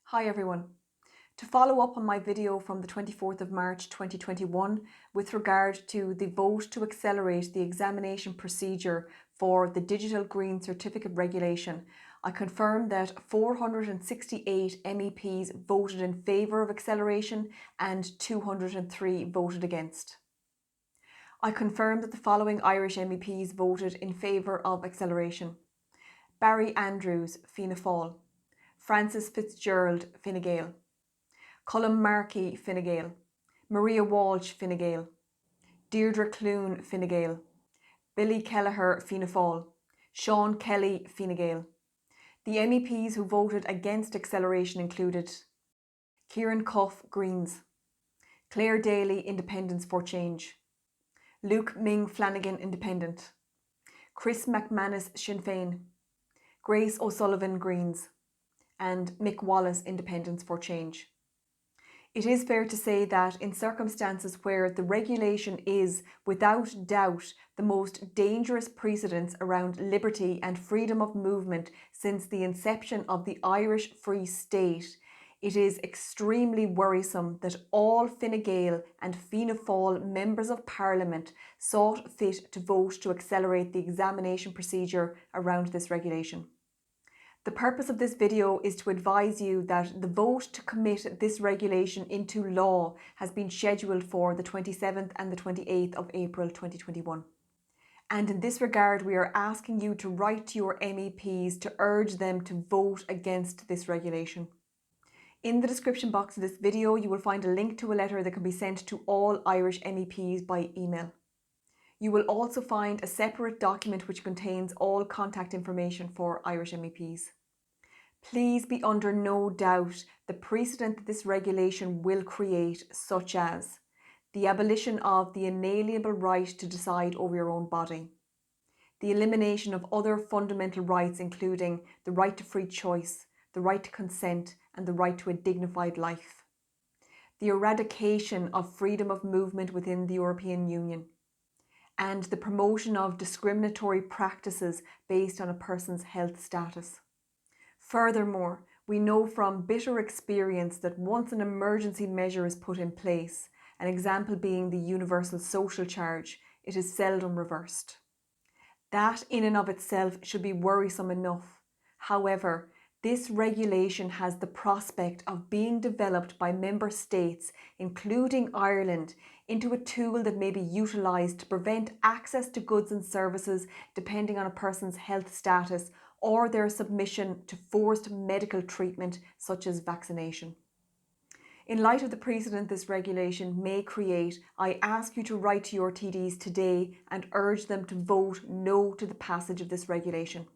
Hi everyone. To follow up on my video from the 24th of March 2021 with regard to the vote to accelerate the examination procedure for the Digital Green Certificate regulation, I confirm that 468 MEPs voted in favour of acceleration and 203 voted against. I confirm that the following Irish MEPs voted in favour of acceleration: Barry Andrews, Fianna Fáil; Francis Fitzgerald, Fine Gael; Colm Markey, Fine Gael; Maria Walsh, Fine Gael; Deirdre Clune, Fine Gael; Billy Kelleher, Fianna Fáil; Sean Kelly, Fine Gael. The MEPs who voted against acceleration included Kieran Cuff, Greens; Claire Daly, Independents for Change; Luke Ming Flanagan, Independent; Chris McManus, Sinn Féin; Grace O'Sullivan, Greens; and Mick Wallace, Independents for Change. It is fair to say that in circumstances where the regulation is, without doubt, the most dangerous precedent around liberty and freedom of movement since the inception of the Irish Free State, it is extremely worrisome that all Fine Gael and Fianna Fáil members of Parliament sought fit to vote to accelerate the examination procedure around this regulation. The purpose of this video is to advise you that the vote to commit this regulation into law has been scheduled for the 27th and the 28th of April 2021. And in this regard, we are asking you to write to your MEPs to urge them to vote against this regulation. In the description box of this video, you will find a link to a letter that can be sent to all Irish MEPs by email. You will also find a separate document which contains all contact information for Irish MEPs. Please be under no doubt the precedent that this regulation will create, such as the abolition of the inalienable right to decide over your own body, the elimination of other fundamental rights including the right to free choice, the right to consent and the right to a dignified life, the eradication of freedom of movement within the European Union, and the promotion of discriminatory practices based on a person's health status. Furthermore, we know from bitter experience that once an emergency measure is put in place, an example being the universal social charge, it is seldom reversed. That in and of itself should be worrisome enough. However, this regulation has the prospect of being developed by member states, including Ireland, into a tool that may be utilised to prevent access to goods and services depending on a person's health status or their submission to forced medical treatment such as vaccination. In light of the precedent this regulation may create, I ask you to write to your TDs today and urge them to vote no to the passage of this regulation.